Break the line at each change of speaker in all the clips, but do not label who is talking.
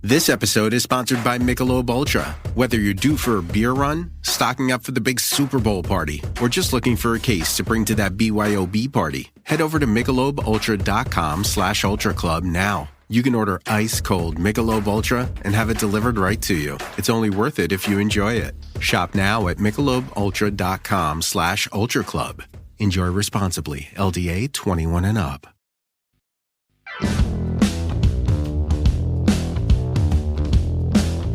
This episode is sponsored by Michelob Ultra. Whether you're due for a beer run, stocking up for the big Super Bowl party, or just looking for a case to bring to that BYOB party, head over to MichelobUltra.com/Ultra Club now. You can order ice-cold Michelob Ultra and have it delivered right to you. It's only worth it if you enjoy it. Shop now at MichelobUltra.com/Ultra Club. Enjoy responsibly. LDA 21 and up.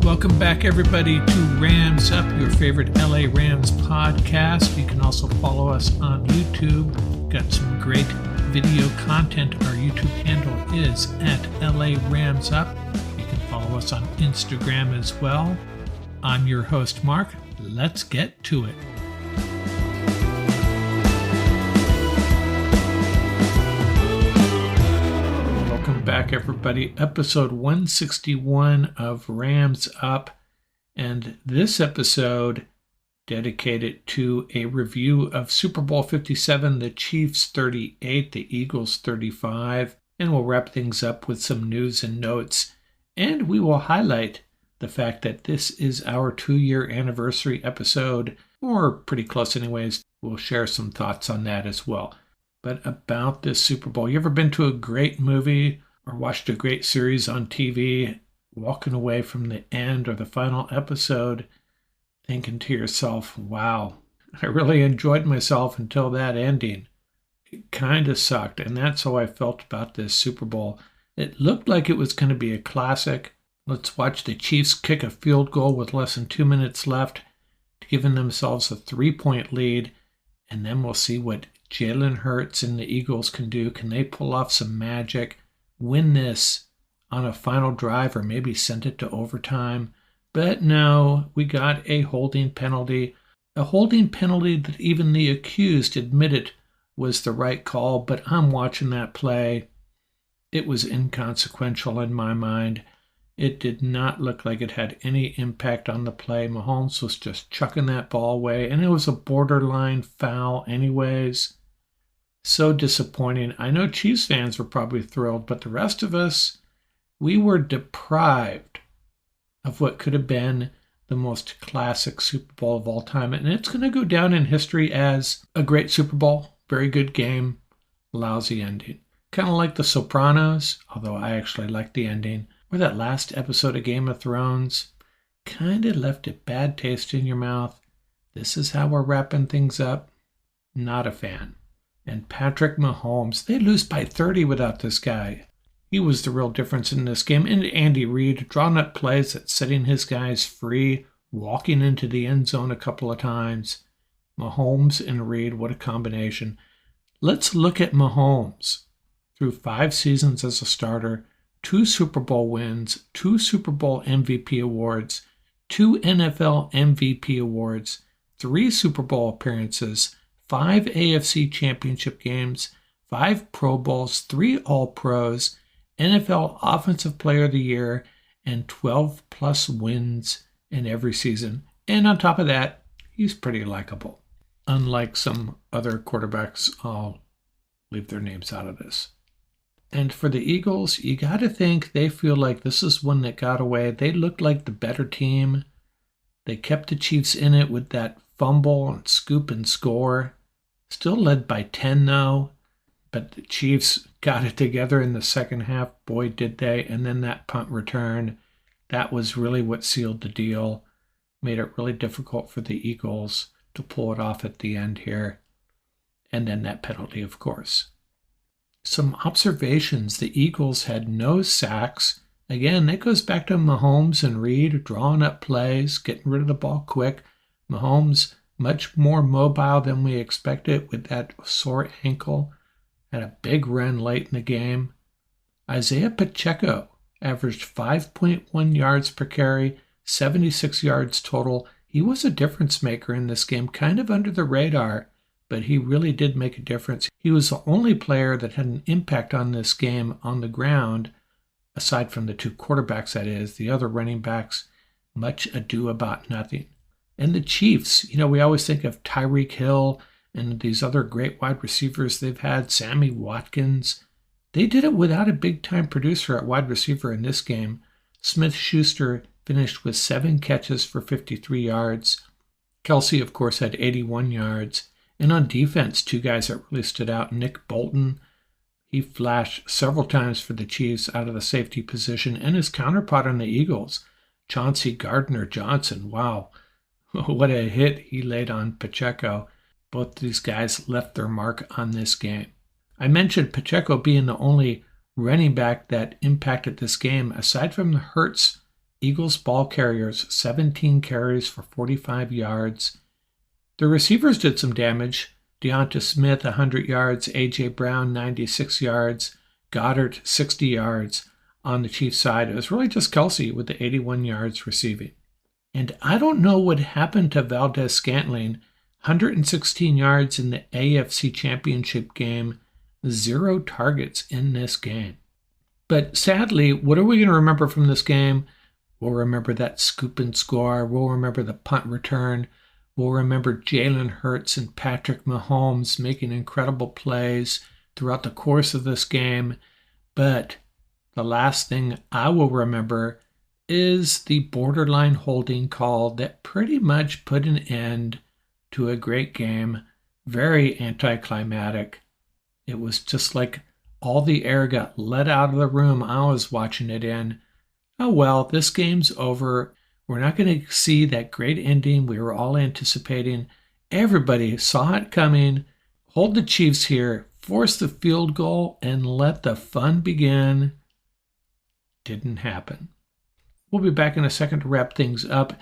Welcome back, everybody, to Rams Up, your favorite LA Rams podcast. You can also follow us on YouTube. Got some great video content. Our YouTube handle is at LA Rams Up. You can follow us on Instagram as well. I'm your host, Mark. Let's get to it. Welcome back, everybody. Episode 161 of Rams Up. And this episode dedicated to a review of Super Bowl 57, the Chiefs 38, the Eagles 35. And we'll wrap things up with some news and notes. And we will highlight the fact that this is our 2-year anniversary episode, or pretty close anyways. We'll share some thoughts on that as well. But about this Super Bowl, you ever been to a great movie or watched a great series on TV, walking away from the end or the final episode, thinking to yourself, wow, I really enjoyed myself until that ending. It kind of sucked, and that's how I felt about this Super Bowl. It looked like it was going to be a classic. Let's watch the Chiefs kick a field goal with less than 2 minutes left, giving themselves a 3-point lead, and then we'll see what Jalen Hurts and the Eagles can do. Can they pull off some magic, win this on a final drive, or maybe send it to overtime? But no, we got a holding penalty that even the accused admitted was the right call. But I'm watching that play. It was inconsequential in my mind. It did not look like it had any impact on the play. Mahomes was just chucking that ball away, and it was a borderline foul anyways. So disappointing. I know Chiefs fans were probably thrilled, but the rest of us, we were deprived of what could have been the most classic Super Bowl of all time. And it's going to go down in history as a great Super Bowl, very good game, lousy ending. Kind of like The Sopranos, although I actually like the ending. Or that last episode of Game of Thrones, kind of left a bad taste in your mouth. This is how we're wrapping things up. Not a fan. And Patrick Mahomes, they lose by 30 without this guy. He was the real difference in this game. And Andy Reid drawing up plays that's setting his guys free, walking into the end zone a couple of times. Mahomes and Reid, what a combination. Let's look at Mahomes. Through 5 seasons as a starter, 2 Super Bowl wins, 2 Super Bowl MVP awards, 2 NFL MVP awards, 3 Super Bowl appearances, 5 AFC championship games, 5 Pro Bowls, 3 All-Pros, NFL Offensive Player of the Year, and 12-plus wins in every season. And on top of that, he's pretty likable. Unlike some other quarterbacks, I'll leave their names out of this. And for the Eagles, you got to think they feel like this is one that got away. They looked like the better team. They kept the Chiefs in it with that fumble and scoop and score. Still led by 10 though. But the Chiefs got it together in the second half. Boy, did they. And then that punt return, that was really what sealed the deal. Made it really difficult for the Eagles to pull it off at the end here. And then that penalty, of course. Some observations. The Eagles had no sacks. Again, that goes back to Mahomes and Reid drawing up plays, getting rid of the ball quick. Mahomes, much more mobile than we expected with that sore ankle. Had a big run late in the game. Isaiah Pacheco averaged 5.1 yards per carry, 76 yards total. He was a difference maker in this game, kind of under the radar, but he really did make a difference. He was the only player that had an impact on this game on the ground, aside from the 2 quarterbacks, that is. The other running backs, much ado about nothing. And the Chiefs, we always think of Tyreek Hill and these other great wide receivers they've had, Sammy Watkins. They did it without a big-time producer at wide receiver in this game. Smith-Schuster finished with 7 catches for 53 yards. Kelsey, of course, had 81 yards. And on defense, 2 guys that really stood out. Nick Bolton, he flashed several times for the Chiefs out of the safety position, and his counterpart on the Eagles, Chauncey Gardner-Johnson. Wow, what a hit he laid on Pacheco. Both these guys left their mark on this game. I mentioned Pacheco being the only running back that impacted this game. Aside from the Hurts, Eagles ball carriers, 17 carries for 45 yards. The receivers did some damage. Deonta Smith, 100 yards. A.J. Brown, 96 yards. Goddard, 60 yards. On the Chiefs side, it was really just Kelsey with the 81 yards receiving. And I don't know what happened to Valdez-Scantling. 116 yards in the AFC Championship game. 0 targets in this game. But sadly, what are we going to remember from this game? We'll remember that scoop and score. We'll remember the punt return. We'll remember Jalen Hurts and Patrick Mahomes making incredible plays throughout the course of this game. But the last thing I will remember is the borderline holding call that pretty much put an end to a great game. Very anticlimactic. It was just like all the air got let out of the room I was watching it in. Oh well, this game's over. We're not going to see that great ending we were all anticipating. Everybody saw it coming. Hold the Chiefs here, force the field goal, and let the fun begin. Didn't happen. We'll be back in a second to wrap things up.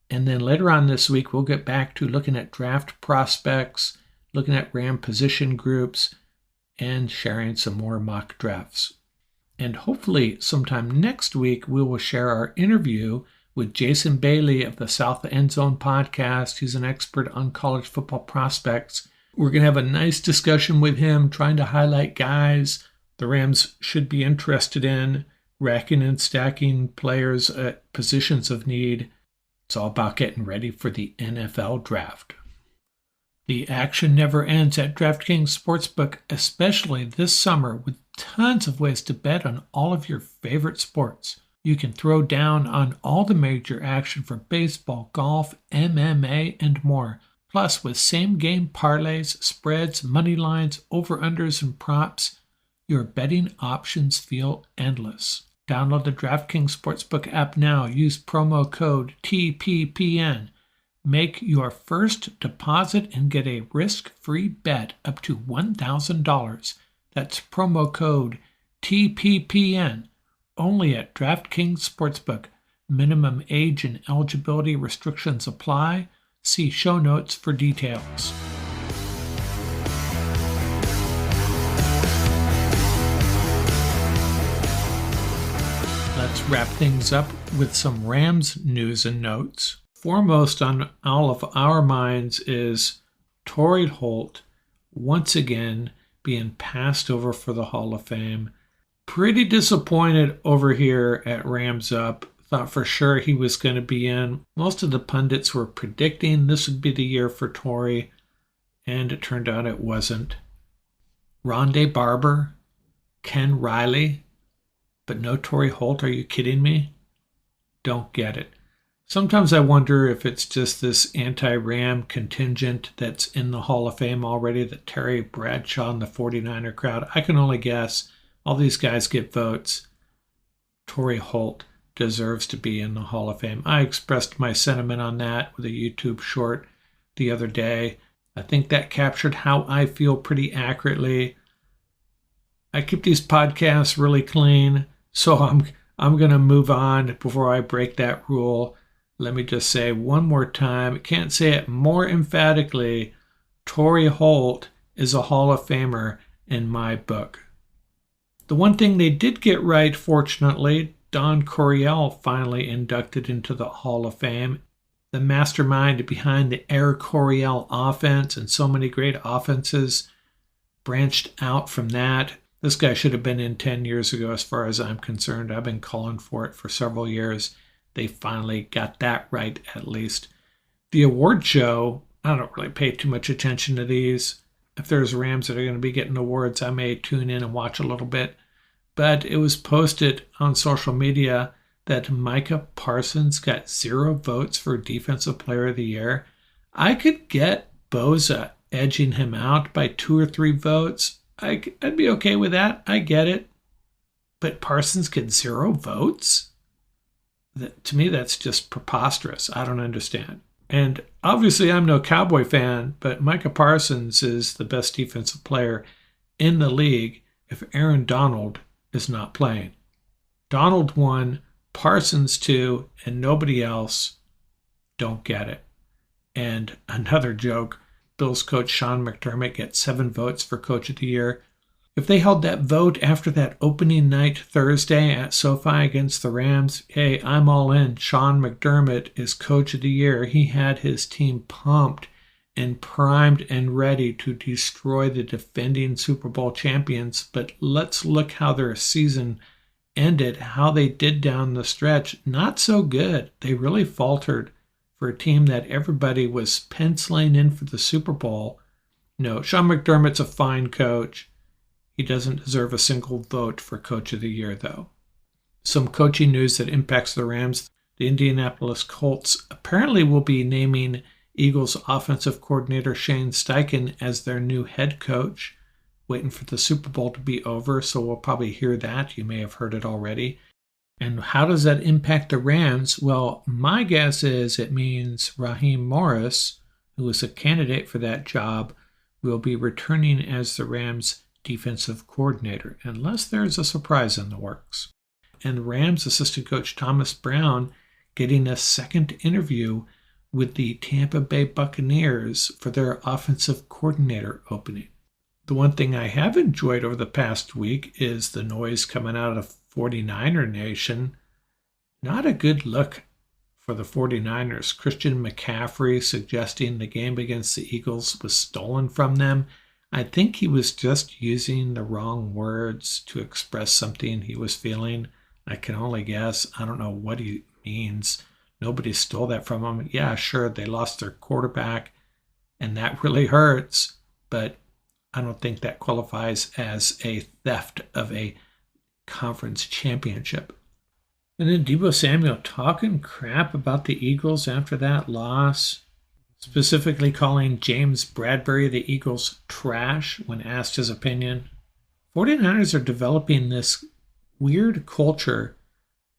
And then later on this week, we'll get back to looking at draft prospects, looking at Ram position groups, and sharing some more mock drafts. And hopefully sometime next week, we will share our interview with Jason Bailey of the South End Zone podcast. He's an expert on college football prospects. We're going to have a nice discussion with him, trying to highlight guys the Rams should be interested in, racking and stacking players at positions of need. It's all about getting ready for the NFL draft. The action never ends at DraftKings Sportsbook, especially this summer, with tons of ways to bet on all of your favorite sports. You can throw down on all the major action for baseball, golf, MMA, and more. Plus, with same-game parlays, spreads, money lines, over-unders, and props, your betting options feel endless. Download the DraftKings Sportsbook app now. Use promo code TPPN. Make your first deposit and get a risk-free bet up to $1,000. That's promo code TPPN. Only at DraftKings Sportsbook. Minimum age and eligibility restrictions apply. See show notes for details. Let's wrap things up with some Rams news and notes. Foremost on all of our minds is Torrey Holt once again being passed over for the Hall of Fame. Pretty disappointed over here at Rams Up. Thought for sure he was going to be in. Most of the pundits were predicting this would be the year for Torrey, and it turned out it wasn't. Rondé Barber, Ken Riley, but no Torrey Holt. Are you kidding me? Don't get it. Sometimes I wonder if it's just this anti-Ram contingent that's in the Hall of Fame already, that Terry Bradshaw and the 49er crowd. I can only guess. All these guys get votes. Torrey Holt deserves to be in the Hall of Fame. I expressed my sentiment on that with a YouTube short the other day. I think that captured how I feel pretty accurately. I keep these podcasts really clean, so I'm going to move on before I break that rule. Let me just say one more time, I can't say it more emphatically, Torrey Holt is a Hall of Famer in my book. The one thing they did get right, fortunately, Don Coryell finally inducted into the Hall of Fame. The mastermind behind the Air Coryell offense and so many great offenses branched out from that. This guy should have been in 10 years ago as far as I'm concerned. I've been calling for it for several years. They finally got that right, at least. The award show, I don't really pay too much attention to these. If there's Rams that are going to be getting awards, I may tune in and watch a little bit. But it was posted on social media that Micah Parsons got 0 votes for Defensive Player of the Year? I could get Boza edging him out by 2 or 3 votes. I'd be okay with that. I get it. But Parsons gets 0 votes? To me, that's just preposterous. I don't understand. And obviously, I'm no Cowboy fan, but Micah Parsons is the best defensive player in the league if Aaron Donald is not playing. Donald won, Parsons 2, and nobody else. Don't get it. And another joke, Bills coach Sean McDermott gets 7 votes for Coach of the Year. If they held that vote after that opening night Thursday at SoFi against the Rams, hey, I'm all in. Sean McDermott is Coach of the Year. He had his team pumped and primed and ready to destroy the defending Super Bowl champions. But let's look how their season ended, how they did down the stretch. Not so good. They really faltered for a team that everybody was penciling in for the Super Bowl. No, Sean McDermott's a fine coach. He doesn't deserve a single vote for Coach of the Year, though. Some coaching news that impacts the Rams. The Indianapolis Colts apparently will be naming Eagles offensive coordinator Shane Steichen as their new head coach. Waiting for the Super Bowl to be over, so we'll probably hear that. You may have heard it already. And how does that impact the Rams? Well, my guess is it means Raheem Morris, who is a candidate for that job, will be returning as the Rams' defensive coordinator, unless there's a surprise in the works. And Rams assistant coach Thomas Brown getting a second interview with the Tampa Bay Buccaneers for their offensive coordinator opening. The one thing I have enjoyed over the past week is the noise coming out of 49er Nation. Not a good look for the 49ers. Christian McCaffrey suggesting the game against the Eagles was stolen from them. I think he was just using the wrong words to express something he was feeling. I can only guess. I don't know what he means. Nobody stole that from him. Yeah, sure, they lost their quarterback, and that really hurts, but I don't think that qualifies as a theft of a conference championship. And then Deebo Samuel talking crap about the Eagles after that loss, specifically calling James Bradbury the Eagles trash when asked his opinion. 49ers are developing this weird culture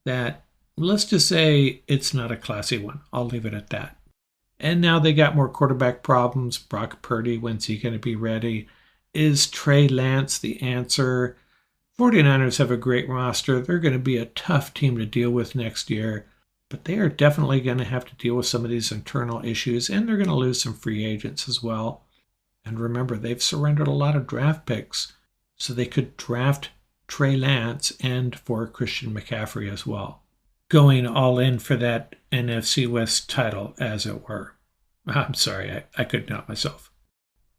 that, let's just say, it's not a classy one. I'll leave it at that. And now they got more quarterback problems. Brock Purdy, when's he going to be ready? Is Trey Lance the answer? 49ers have a great roster. They're going to be a tough team to deal with next year. But they are definitely going to have to deal with some of these internal issues, and they're going to lose some free agents as well. And remember, they've surrendered a lot of draft picks, so they could draft Trey Lance and for Christian McCaffrey as well. Going all in for that NFC West title, as it were. I'm sorry, I couldn't help myself.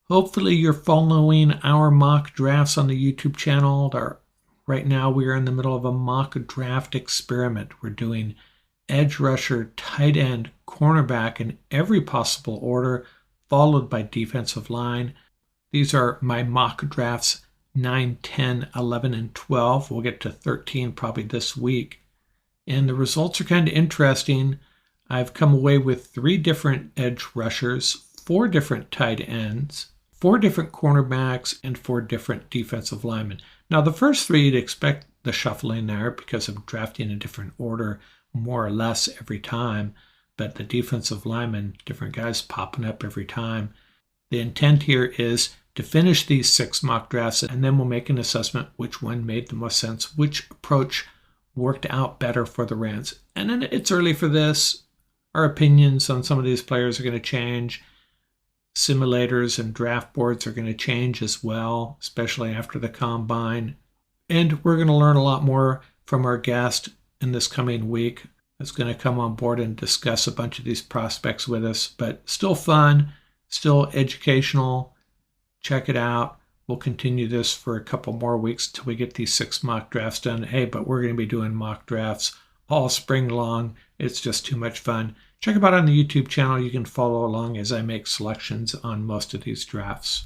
Hopefully you're following our mock drafts on the YouTube channel. Right now we are in the middle of a mock draft experiment. We're doing edge rusher, tight end, cornerback in every possible order, followed by defensive line. These are my mock drafts 9, 10, 11, and 12. We'll get to 13 probably this week. And the results are kind of interesting. I've come away with 3 different edge rushers, 4 different tight ends, 4 different cornerbacks, and 4 different defensive linemen. Now, the first 3 you'd expect the shuffling there because I'm drafting in a different order more or less every time, but the defensive linemen, different guys popping up every time. The intent here is to finish these 6 mock drafts, and then we'll make an assessment which one made the most sense, which approach worked out better for the Rams. And then it's early for this. Our opinions on some of these players are going to change. Simulators and draft boards are going to change as well, especially after the combine. And we're going to learn a lot more from our guest in this coming week. That's going to come on board and discuss a bunch of these prospects with us, but still fun, still educational. Check it out. We'll continue this for a couple more weeks till we get these 6 mock drafts done. Hey, but we're going to be doing mock drafts all spring long. It's just too much fun. Check them out on the YouTube channel. You can follow along as I make selections on most of these drafts.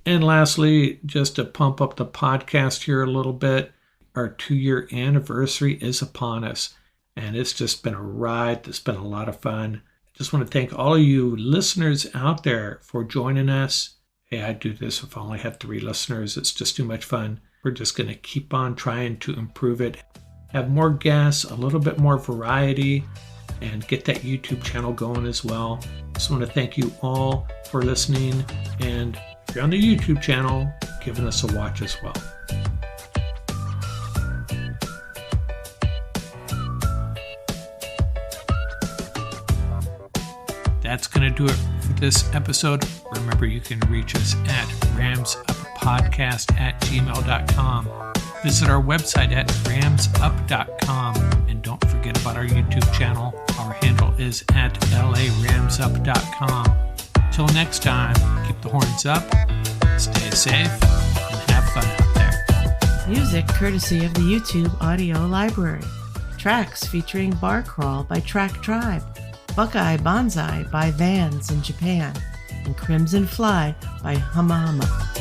And lastly, just to pump up the podcast here a little bit, our 2-year anniversary is upon us. and it's just been a ride. It's been a lot of fun. I just want to thank all of you listeners out there for joining us. Hey, I'd do this if I only had 3 listeners. It's just too much fun. We're just going to keep on trying to improve it, have more guests, a little bit more variety, and get that YouTube channel going as well. Just want to thank you all for listening, and if you're on the YouTube channel, giving us a watch as well. That's going to do it for this episode. Remember, you can reach us at ramsuppodcast@gmail.com. Visit our website at ramsup.com. And don't forget about our YouTube channel. Our handle is at laramsup.com. Till next time, keep the horns up, stay safe, and have fun out there.
Music courtesy of the YouTube audio library. Tracks featuring Bar Crawl by Track Tribe, Buckeye Bonzai by Vans in Japan, and Crimson Fly by Huma.